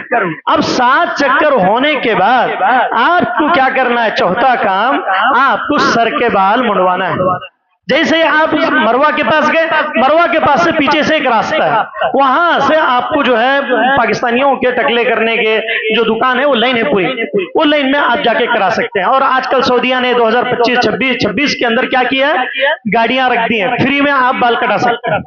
اب 7 چکر ہونے کے بعد آپ کو کیا کرنا ہے؟ چوتھا کام، آپ کو سر کے بال منڈوانا ہے۔ جیسے آپ مروہ کے پاس گئے، مروہ کے پاس سے پیچھے سے ایک راستہ ہے، وہاں سے آپ کو جو ہے پاکستانیوں کے ٹکلے کرنے کے جو دکان ہے وہ لائن ہے پوری، وہ لائن میں آپ جا کے کرا سکتے ہیں۔ اور آج کل سعودیہ نے 2025-26 کے اندر کیا کیا ہے؟ گاڑیاں رکھ دی ہیں، فری میں آپ بال کٹا سکتے ہیں،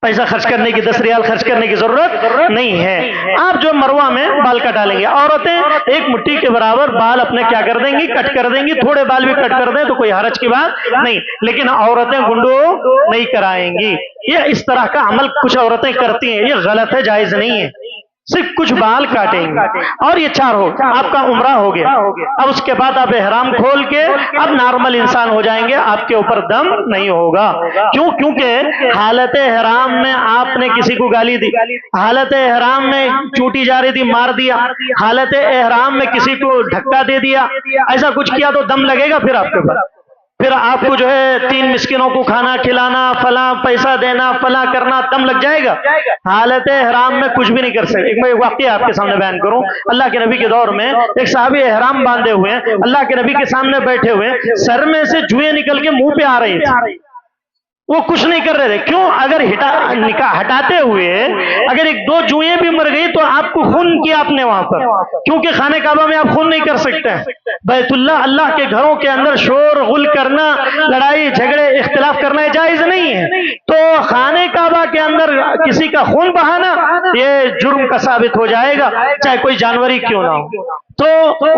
پیسہ خرچ کرنے کی، 10 ریال خرچ کرنے کی ضرورت نہیں ہے، آپ جو مروہ میں بال کٹا لیں گے۔ عورتیں 1 مٹھی کے برابر بال اپنے کیا کر دیں گی؟ کٹ کر دیں گی، تھوڑے بال بھی کٹ کر دیں تو کوئی حرج کی بات نہیں، لیکن عورتیں گنڈو نہیں کرائیں گی۔ یہ اس طرح کا عمل کچھ عورتیں کرتی ہیں، یہ غلط ہے، جائز نہیں ہے، صرف کچھ بال کاٹیں گے، اور یہ 4 ہو آپ کا عمرہ ہو گیا۔ اب اس کے بعد آپ احرام کھول کے اب نارمل انسان ہو جائیں گے، آپ کے اوپر دم نہیں ہوگا۔ کیوں؟ کیونکہ حالت احرام میں آپ نے کسی کو گالی دی، حالت احرام میں چوٹی جا رہی تھی مار دیا، حالت احرام میں کسی کو دھکا دے دیا، ایسا کچھ کیا تو دم لگے گا پھر آپ کے اوپر، پھر آپ کو جو ہے 3 مسکینوں کو کھانا کھلانا، فلاں پیسہ دینا، فلاں کرنا، دم لگ جائے گا۔ حالت احرام میں کچھ بھی نہیں کر سکتے۔ میں ایک واقعہ آپ کے سامنے بیان کروں، اللہ کے نبی کے دور میں ایک صحابی احرام باندھے ہوئے ہیں، اللہ کے نبی کے سامنے بیٹھے ہوئے ہیں، سر میں سے جوئیں نکل کے منہ پہ آ رہی تھی، وہ کچھ نہیں کر رہے تھے۔ کیوں؟ اگر ہٹاتے ہوئے اگر 1-2 جوئیں بھی مر گئی تو آپ کو خون کیا آپ نے وہاں پر، کیونکہ خانہ کعبہ میں آپ خون نہیں کر سکتے ہیں۔ بیت اللہ کے گھروں کے اندر شور غل کرنا، لڑائی جھگڑے اختلاف کرنا جائز نہیں ہے، تو خانہ کعبہ کے اندر کسی کا خون بہانا یہ جرم کا ثابت ہو جائے گا، چاہے کوئی جانور ہی کیوں نہ ہو۔ تو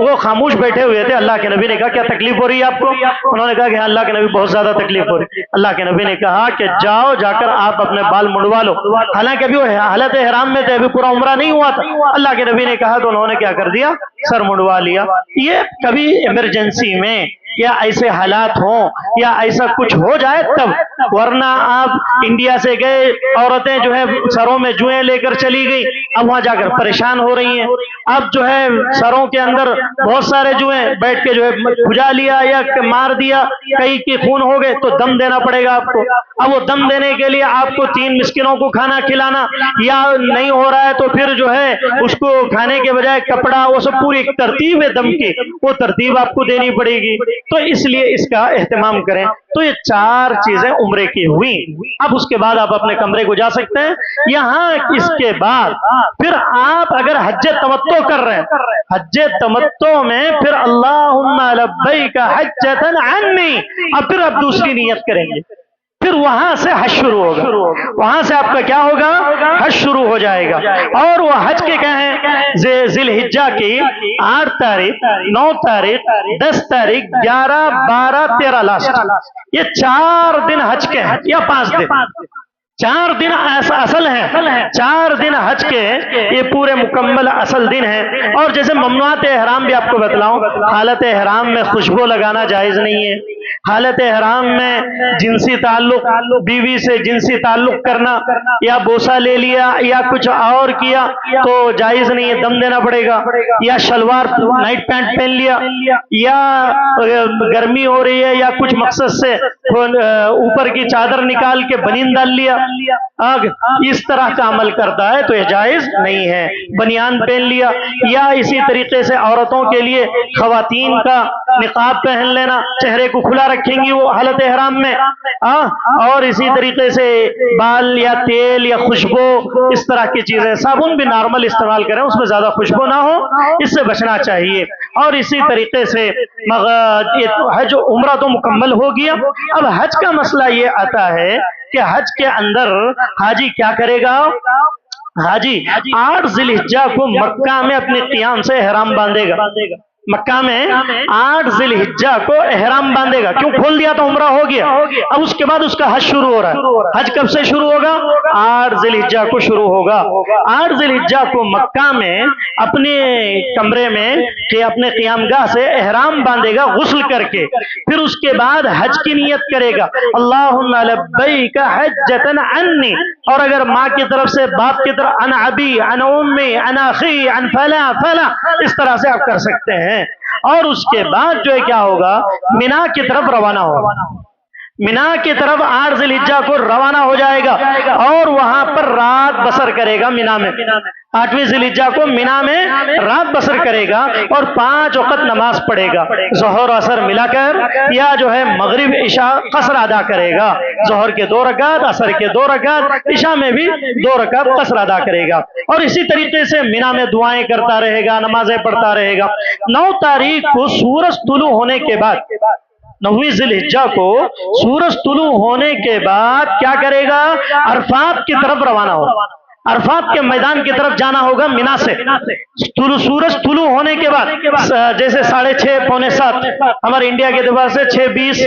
وہ خاموش بیٹھے ہوئے تھے، اللہ کے نبی نے کہا کیا تکلیف ہو رہی ہے آپ کو؟ انہوں نے کہا کہ اللہ کے نبی بہت زیادہ تکلیف ہو رہی ہے۔ اللہ کے نبی نے کہا کہ جاؤ، جا کر آپ اپنے بال منڈوا لو، حالانکہ ابھی وہ حالت احرام میں تھے، ابھی پورا عمرہ نہیں ہوا تھا۔ اللہ کے نبی نے کہا تو انہوں نے کیا کر دیا؟ سر منڈوا لیا۔ یہ کبھی ایمرجنسی میں یا ایسے حالات ہوں یا ایسا کچھ ہو جائے تب، ورنہ آپ انڈیا سے گئے، عورتیں جو ہے سروں میں جوئیں لے کر چلی گئی، اب وہاں جا کر پریشان ہو رہی ہیں، اب جو ہے سروں کے اندر بہت سارے جوئیں بیٹھ کے جو ہے کھجا لیا یا مار دیا، کئی کی خون ہو گئے تو دم دینا پڑے گا آپ کو۔ اب وہ دم دینے کے لیے آپ کو 3 مسکینوں کو کھانا کھلانا یا نہیں ہو رہا ہے تو پھر جو ہے اس کو کھانے کے بجائے کپڑا، وہ سب پوری ایک ترتیب ہے دم کی، وہ ترتیب آپ کو دینی پڑے گی، تو اس لیے اس کا اہتمام کریں۔ تو یہ 4 چیزیں عمرے کی ہوئی۔ اب اس کے بعد آپ اپنے کمرے کو جا سکتے ہیں۔ یہاں اس کے بعد پھر آپ اگر حج تمتع کر رہے ہیں، حج تمتع میں پھر اللہم لبیک حجۃ عنی، اب پھر آپ دوسری نیت کریں گے، پھر وہاں سے حج شروع ہوگا، وہاں سے آپ کا کیا ہوگا؟ حج شروع ہو جائے گا۔ اور وہ حج کے کیا ہیں؟ ذی الحجہ کی 8 تاریخ، 9 تاریخ، 10 تاریخ، 11، 12، 13 لاسٹ، یہ 4 دن حج کے ہیں یا 5 دن؟ 4 دن اصل ہیں، 4 دن حج کے یہ پورے مکمل اصل دن ہیں۔ اور جیسے ممنوعات احرام بھی آپ کو بتلاؤں، حالت احرام میں خوشبو لگانا جائز نہیں ہے، حالت احرام میں جنسی تعلق، بیوی سے جنسی تعلق کرنا یا بوسہ لے لیا یا کچھ اور کیا تو جائز نہیں ہے، دم دینا پڑے گا، یا شلوار نائٹ پینٹ پہن لیا، یا گرمی ہو رہی ہے یا کچھ مقصد سے اوپر کی چادر نکال کے بنین ڈال لیا، اس طرح کا عمل کرتا ہے تو یہ جائز نہیں ہے۔ بنیان پہن لیا، یا اسی طریقے سے عورتوں کے لیے خواتین کا نقاب پہن لینا، چہرے کو کھلا رکھیں گی وہ حالت احرام میں، اور اسی طریقے سے بال یا تیل یا خوشبو اس طرح کی چیزیں، صابن بھی نارمل استعمال کریں، اس میں زیادہ خوشبو نہ ہو، اس سے بچنا چاہیے۔ اور اسی طریقے سے حج عمرہ تو مکمل ہو گیا۔ اب حج کا مسئلہ یہ آتا ہے کہ حج کے اندر حاجی کیا کرے گا؟ حاجی 8 ذی الحجہ کو مکہ میں اپنے قیام سے احرام باندھے گا، مکہ میں 8 ذی الحجہ کو احرام باندھے گا، کیوں؟ کھول دیا تو عمرہ ہو گیا۔ اب اس کے بعد اس کا حج شروع ہو رہا ہے۔ حج کب سے شروع ہوگا؟ 8 ذی الحجہ کو شروع ہوگا۔ 8 ذی الحجہ کو مکہ میں اپنے کمرے میں کہ اپنے قیام گاہ سے احرام باندھے گا غسل کر کے، پھر اس کے بعد حج کی نیت کرے گا، اللہم لبیک حجۃ عنی، اور اگر ماں کی طرف سے، باپ کی طرف، انا ابی، انا امی، انا اخی، ان فلا فلا، اس طرح سے آپ کر سکتے ہیں۔ اور اس کے بعد جو ہے کیا ہوگا؟ مینا کی طرف روانہ ہوگا، مینا کی طرف 8 ذی الحجہ کو روانہ ہو جائے گا اور وہاں پر رات بسر کرے گا مینا میں۔ 8ویں ذی الحجہ کو مینا میں رات بسر کرے گا اور 5 وقت نماز پڑھے گا، ظہر اثر ملا کر، یا جو ہے مغرب عشاء قصر ادا کرے گا، ظہر کے 2 رکعت، عصر کے 2 رکعت، عشاء میں بھی 2 رکعت قصر ادا کرے گا، اور اسی طریقے سے مینا میں دعائیں کرتا رہے گا، نمازیں پڑھتا رہے گا۔ 9 تاریخ کو سورج طلوع ہونے کے بعد، 9ویں ذی الحجہ کو سورج طلوع ہونے کے بعد کیا کرے گا؟ عرفات کی طرف روانہ ہوگا، عرفات کے میدان کی طرف جانا ہوگا مینا سے۔ سورج طلوع ہونے کے بعد جیسے 6:30 پونے 7 ہمارے انڈیا کے اعتبار سے 6:20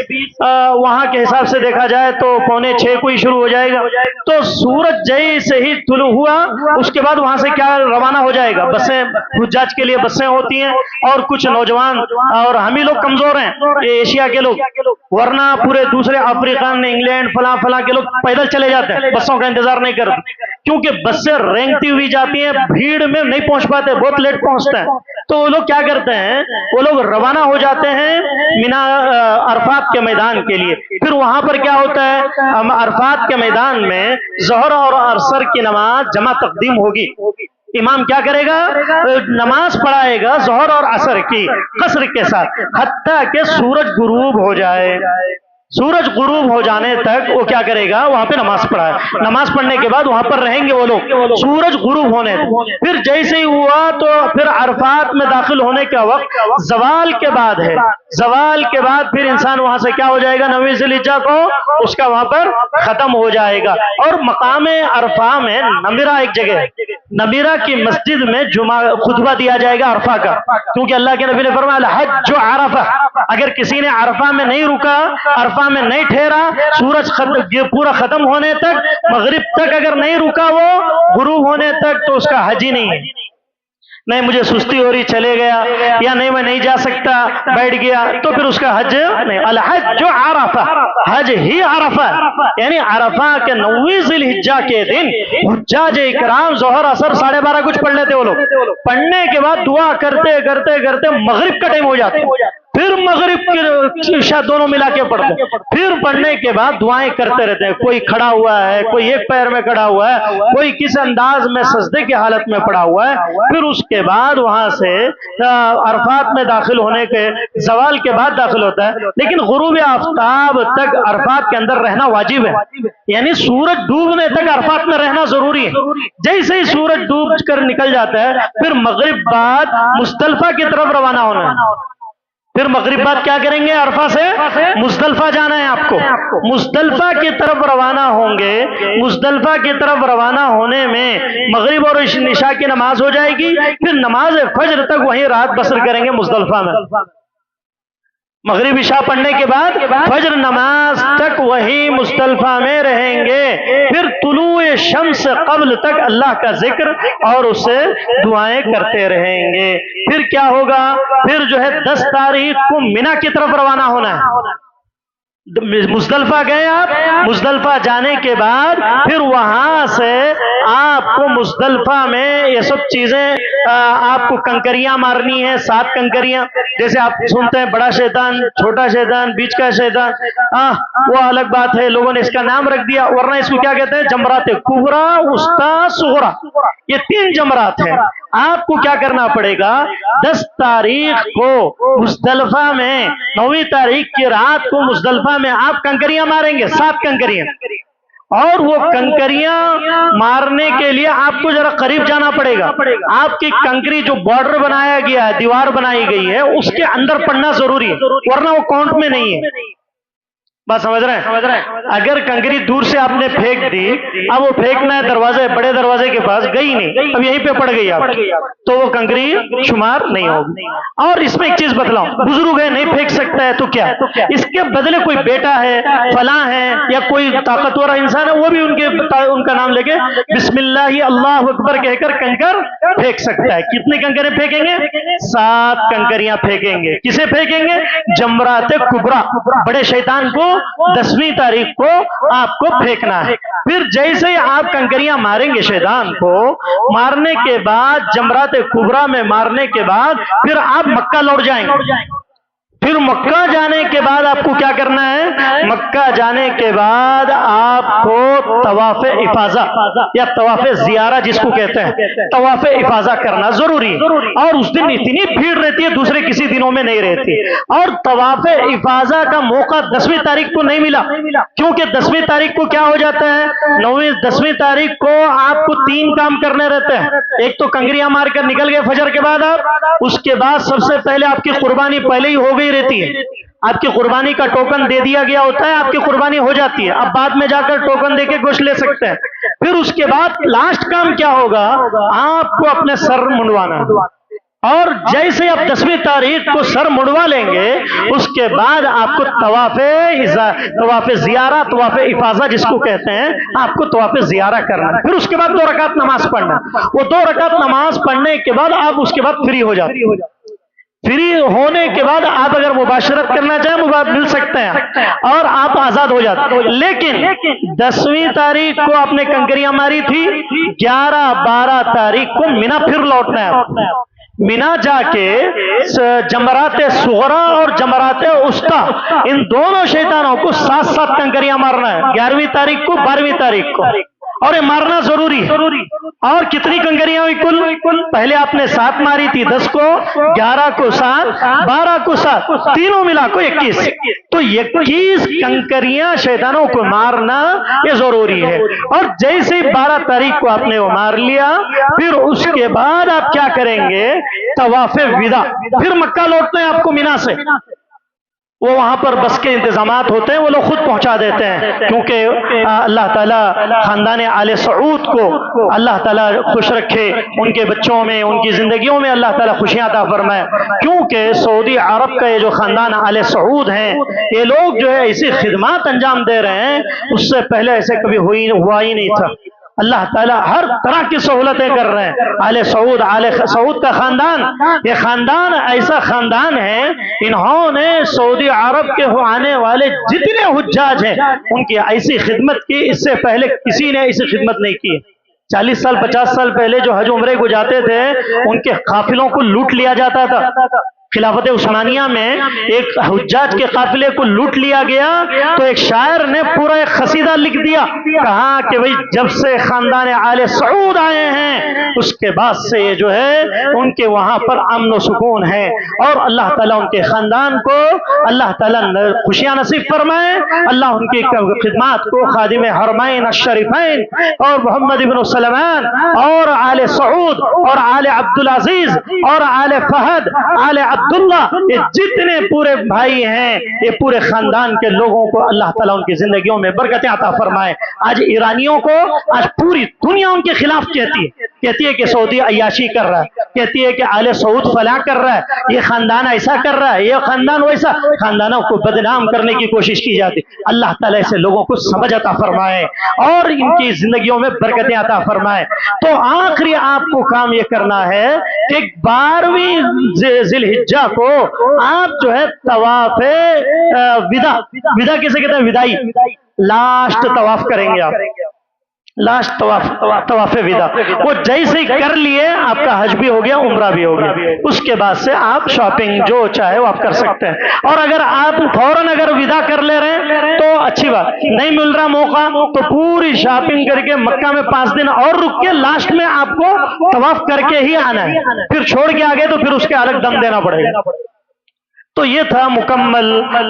وہاں کے حساب سے دیکھا جائے تو پونے 6 کو ہی شروع ہو جائے گا۔ تو سورج جیسے ہی طلوع ہوا اس کے بعد وہاں سے کیا روانہ ہو جائے گا؟ بسیں، حجاج کے لیے بسیں ہوتی ہیں، اور کچھ نوجوان اور ہم ہی لوگ کمزور ہیں ایشیا کے لوگ، ورنہ پورے دوسرے افریقان، انگلینڈ، فلاں فلاں کے لوگ پیدل چلے جاتے ہیں، بسوں کا انتظار نہیں کرتے، کیونکہ بسیں رینگتی ہوئی جاتی ہیں، بھیڑ میں نہیں پہنچ پاتے، بہت لیٹ پہنچتے ہیں، تو وہ لوگ کیا کرتے ہیں؟ وہ لوگ روانہ ہو جاتے ہیں مینا عرفات کے میدان کے لیے۔ پھر وہاں پر کیا ہوتا ہے؟ عرفات کے میدان میں ظہر اور عصر کی نماز جمع تقدیم ہوگی، امام کیا کرے گا؟ نماز پڑھائے گا ظہر اور عصر کی قصر کے ساتھ، حتیٰ کہ سورج غروب ہو جائے۔ سورج غروب ہو جانے تک وہ کیا کرے گا؟ وہاں پہ نماز پڑھائے، نماز پڑھنے کے بعد وہاں پر رہیں گے وہ لوگ سورج غروب ہونے تک۔ پھر جیسے ہی ہوا تو پھر عرفات میں داخل ہونے کا وقت زوال کے بعد ہے، زوال کے بعد پھر انسان وہاں سے کیا ہو جائے گا؟ 9ویں ذی الحجہ کو اس کا وہاں پر ختم ہو جائے گا۔ اور مقام عرفہ میں نمیرہ ایک جگہ ہے، نمیرہ کی مسجد میں جمعہ خطبہ دیا جائے گا عرفہ کا، کیونکہ اللہ کے نبی نے فرمایا الحج عرفہ، اگر کسی نے عرفہ میں نہیں رکا، عرفہ میں نہیں ٹھہرا، سورج پورا ختم ہونے تک، مغرب تک اگر نہیں رکا، وہ غروب ہونے تک، تو اس کا حج ہی نہیں ہے۔ نہیں مجھے سستی ہو رہی چلے گیا، یا نہیں میں نہیں جا سکتا بیٹھ گیا، تو پھر اس کا حج نہیں۔ الحج عرفہ، حج ہی عرفہ، یعنی عرفہ کے 9ویں ذی الحجہ کے دن حجاج اکرام ظہر اثر 12:30 کچھ پڑھ لیتے وہ لوگ، پڑھنے کے بعد دعا کرتے کرتے کرتے مغرب کا ٹائم ہو جاتا ہے، پھر مغرب کی عشاء دونوں ملا کے پڑھتے ہیں، پھر پڑھنے کے بعد دعائیں کرتے رہتے ہیں. کوئی کھڑا ہوا ہے، کوئی ایک پیر میں کھڑا ہوا ہے، کوئی کس انداز میں سجدے کی حالت میں پڑا ہوا ہے. پھر اس کے بعد وہاں سے عرفات میں داخل ہونے کے زوال کے بعد داخل ہوتا ہے. لیکن غروب آفتاب تک عرفات کے اندر رہنا واجب ہے، یعنی سورج ڈوبنے تک عرفات میں رہنا ضروری ہے. جیسے ہی سورج ڈوب کر نکل جاتا ہے پھر مغرب بعد مزدلفہ کی طرف روانہ ہونا ہے. پھر مغرب بعد کیا کریں گے؟ عرفہ سے مزدلفہ جانا ہے آپ کو. مزدلفہ کی طرف روانہ ہوں گے. مزدلفہ کی طرف روانہ ہونے میں مغرب اور عشاء کی نماز ہو جائے گی. پھر نماز فجر تک وہیں رات بسر کریں گے مزدلفہ میں. مغرب عشاء پڑھنے کے بعد فجر نماز تک وہی مزدلفہ میں رہیں گے. پھر طلوع شمس قبل تک اللہ کا ذکر اور اسے دعائیں کرتے رہیں گے. پھر کیا ہوگا؟ پھر جو ہے 10 تاریخ کو مینا کی طرف روانہ ہونا ہے. مزدلفہ گئے آپ، مزدلفہ جانے کے بعد پھر وہاں سے آپ کو مزدلفہ میں یہ سب چیزیں آپ کو کنکریاں مارنی ہیں. 7 کنکریاں، جیسے آپ سنتے ہیں بڑا شیطان، چھوٹا شیطان، بیچ کا شیطان، وہ الگ بات ہے، لوگوں نے اس کا نام رکھ دیا، ورنہ اس کو کیا کہتے ہیں؟ جمرات کبریٰ، وسطیٰ، صغریٰ. یہ 3 جمرات ہیں. آپ کو کیا کرنا پڑے گا؟ 10 تاریخ کو مزدلفہ میں، 9 تاریخ کی رات کو مزدلفہ میں آپ کنکریاں ماریں گے، 7 کنکریاں. اور وہ کنکریاں مارنے کے لیے آپ کو ذرا قریب جانا پڑے گا. آپ کی کنکری جو بارڈر بنایا گیا ہے، دیوار بنائی گئی ہے، اس کے اندر پڑنا ضروری ہے، ورنہ وہ کاؤنٹ میں نہیں ہے. بات سمجھ رہے ہیں؟ اگر کنکری دور سے آپ نے پھینک دی، اب وہ پھینکنا ہے دروازے، بڑے دروازے کے پاس، گئی نہیں، اب یہیں پہ پڑ گئی آپ، تو وہ کنکری شمار نہیں ہوگی. اور اس میں ایک چیز بتلاؤں، بزرگ ہے نہیں پھینک سکتا ہے تو کیا؟ اس کے بدلے کوئی بیٹا ہے، فلاں ہے، یا کوئی طاقتور انسان ہے، وہ بھی ان کا نام لے کے بسم اللہ اللہ اکبر کہہ کر کنکر پھینک سکتا ہے. کتنے کنکریں پھینکیں گے؟ 7 کنکریاں پھینکیں گے. کسے پھینکیں گے؟ جمرات کبریٰ، بڑے شیطان کو 10ویں تاریخ کو آپ کو پھینکنا ہے. پھر جیسے ہی آپ کنکریاں ماریں گے شیطان کو، مارنے کے بعد جمرات کبریٰ میں مارنے کے بعد پھر آپ مکہ لوٹ جائیں گے. پھر مکہ جانے کے بعد آپ کو کیا کرنا ہے؟ مکہ جانے کے بعد آپ کو طواف افاضہ یا طواف زیارہ جس کو کہتے ہیں، طواف افاضہ کرنا ضروری ہے. اور اس دن اتنی بھیڑ رہتی ہے، دوسرے کسی دنوں میں نہیں رہتی. اور طواف افاضہ کا موقع 10ویں تاریخ کو نہیں ملا، کیونکہ 10ویں تاریخ کو کیا ہو جاتا ہے؟ 10ویں تاریخ کو آپ کو 3 کام کرنے رہتے ہیں. ایک تو کنکریاں مار کر نکل گئے فجر کے بعد آپ، اس کے بعد سب سے پہلے آپ کی قربانی پہلے ہی ہو گئی رہتی ہے. آپ کی قربانی کا ٹوکن دے دیا گیا ہوتا ہے، آپ کی قربانی ہو جاتی ہے. اب بعد میں جا کر ٹوکن دے کے گوشت لے سکتے ہیں. پھر اس کے بعد لاسٹ کام کیا ہوگا؟ آپ کو اپنے سر منڈوانا. اور جیسے آپ 10ویں تاریخ کو سر مڑوا لیں گے، اس کے بعد آپ کو طواف زیارہ، طواف افاضہ جس کو کہتے ہیں، آپ کو طواف زیارہ کرنا. پھر اس کے بعد 2 رکعت نماز پڑھنا. وہ 2 رکعت نماز پڑھنے کے بعد آپ اس کے بعد فری ہو جاتے. فری ہونے کے بعد آپ اگر مباشرت کرنا چاہیں وہ مل سکتے ہیں اور آپ آزاد ہو جاتے. لیکن 10ویں تاریخ کو آپ نے کنکریاں ماری تھی، 11 12 تاریخ کو مینا پھر لوٹنا ہے. مینا جا کے جمرات صغریٰ اور جمرات وسطیٰ ان دونوں شیطانوں کو 7 کنکریاں مارنا ہے، 11ویں تاریخ کو، 12ویں تاریخ کو. اور یہ مارنا ضروری ہے. اور کتنی کنکریاں ہوئی کل؟ پہلے آپ نے 7 ماری تھی، 10 کو، 11 کو 7، 12 کو 7، تینوں ملا کو 21. تو 21 کنکریاں شیطانوں کو مارنا یہ ضروری ہے. اور جیسے ہی 12 تاریخ کو آپ نے وہ مار لیا، پھر اس کے بعد آپ کیا کریں گے؟ طواف وداع. پھر مکہ لوٹنا ہے آپ کو مینا سے. وہ وہاں پر بس کے انتظامات ہوتے ہیں، وہ لوگ خود پہنچا دیتے ہیں، کیونکہ اللہ تعالیٰ خاندان آل سعود کو اللہ تعالیٰ خوش رکھے، ان کے بچوں میں، ان کی زندگیوں میں اللہ تعالیٰ خوشیاں عطا فرمائے. کیونکہ سعودی عرب کا یہ جو خاندان آل سعود ہیں، یہ لوگ جو ہے ایسی خدمات انجام دے رہے ہیں، اس سے پہلے ایسے کبھی ہوا ہی نہیں تھا. اللہ تعالیٰ ہر طرح کی سہولتیں کر رہے ہیں. آل سعود کا خاندان، یہ خاندان ایسا خاندان ہے، انہوں نے سعودی عرب کے آنے والے جتنے حجاج ہیں ان کی ایسی خدمت کی، اس سے پہلے کسی نے ایسی خدمت نہیں کی. 40 سال 50 سال پہلے جو حج عمرے کو جاتے تھے، ان کے قافلوں کو لوٹ لیا جاتا تھا. خلافت عثمانیہ میں ایک حجاج کے قافلے کو لوٹ لیا گیا تو ایک شاعر نے پورا ایک قصیدہ لکھ دیا، کہا کہ بھئی جب سے خاندان آل سعود آئے ہیں اس کے بعد سے یہ جو ہے ان کے وہاں پر امن و سکون ہے، اور اللہ تعالیٰ ان کے خاندان کو اللہ تعالیٰ خوشیاں نصیب فرمائے، اللہ ان کی خدمات کو خادم حرمین الشریفین اور محمد بن سلمان اور آل سعود اور آل عبدالعزیز اور آل فہد آل عبداللہ، یہ جتنے پورے بھائی ہیں یہ پورے خاندان کے لوگوں کو اللہ تعالیٰ ان کی زندگیوں میں برکتیں عطا فرمائے۔ آج ایرانیوں کو آج پوری دنیا ان کے خلاف کہتی ہے کہ سعودی عیاشی کر رہا ہے، کہتی ہے کہ آل سعود فلاں کر رہا ہے، یہ خاندان ایسا کر رہا ہے، یہ خاندان ویسا، خاندانوں کو بدنام کرنے کی کوشش کی جاتی۔ اللہ تعالیٰ ایسے لوگوں کو سمجھ عطا فرمائے اور ان کی زندگیوں میں برکتیں عطا فرمائے۔ تو آخری آپ کو کام یہ کرنا ہے کہ 12ویں ذی الحجہ کو آپ جو ہے طواف ودا کسے کہتے ہیں؟ ودائی، لاسٹ طواف کریں گے آپ، لاسٹ طواف ودا، وہ جیسے ہی کر لیے آپ کا حج بھی ہو گیا، عمرہ بھی ہو گیا، اس کے بعد سے آپ شاپنگ جو چاہے وہ آپ کر سکتے ہیں۔ اور اگر آپ فوراً اگر ودا کر لے رہے ہیں تو اچھی بات، نہیں مل رہا موقع تو پوری شاپنگ کر کے مکہ میں 5 دن اور رک کے لاسٹ میں آپ کو طواف کر کے ہی آنا ہے، پھر چھوڑ کے آگے تو پھر اس کے الگ دم دینا پڑے گا۔ تو یہ تھا مکمل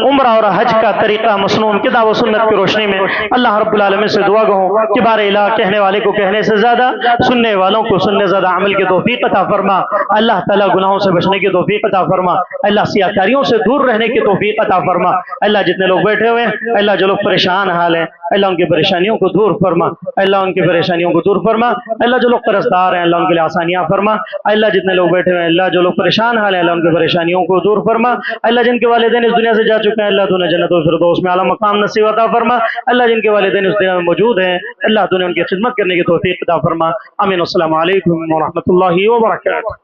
عمرہ اور حج کا طریقہ مسنون کتاب و سنت کی روشنی میں۔ اللہ رب العالمین سے دعا گو کہ بار الہ کہنے والے کو کہنے سے زیادہ، سننے والوں کو سننے زیادہ عمل کی توفیق عطا فرما۔ اللہ تعالیٰ گناہوں سے بچنے کی توفیق عطا فرما، اللہ سیاکاریوں سے دور رہنے کی توفیق عطا فرما۔ اللہ جتنے لوگ بیٹھے ہوئے ہیں، اللہ جو لوگ پریشان حال ہیں، اللہ ان کی پریشانیوں کو دور فرما، اللہ ان کی پریشانیوں کو دور فرما۔ اللہ جو لوگ قرض دار ہیں، اللہ ان کے لیے آسانیاں فرما۔ اللہ جتنے لوگ بیٹھے ہوئے ہیں، اللہ جو لوگ پریشان حال ہیں، اللہ ان کی پریشانیوں کو دور فرما۔ اللہ جن کے والدین اس دنیا سے جا چکے ہیں، اللہ تو انہیں جنت الفردوس میں اعلیٰ مقام نصیب عطا فرما۔ اللہ جن کے والدین اس دنیا میں موجود ہیں، اللہ تو انہیں ان کی خدمت کرنے کی توفیق عطا فرما۔ آمین۔ السلام علیکم ورحمۃ اللہ وبرکاتہ۔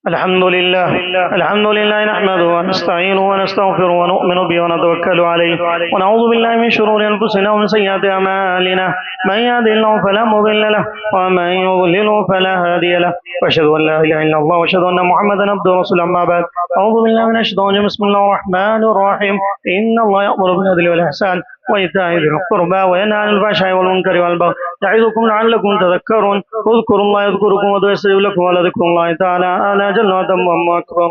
الحمد لله نحمده ونستعينه ونستغفره ونؤمن به ونتوكل عليه ونعوذ بالله من شرور أنفسنا ومن سيئات أعمالنا، من يهده الله فلا مضل له ومن يضلله فلا هادي له، وأشهد أن لا إله إلا الله وأشهد أن محمدا عبده ورسوله، أما بعد أعوذ بالله من الشيطان الرجيم، بسم الله الرحمن الرحيم، إن الله يأمر بالعدل والإحسان وإيتاء ذي القربى وينهى عن الفحشاء والمنكر والبغي يعظكم لعلكم تذكرون، اذكروا الله يذكركم وادعوه يستجب لكم ولذكر الله تعالى أعلى جل وعلا أكبر۔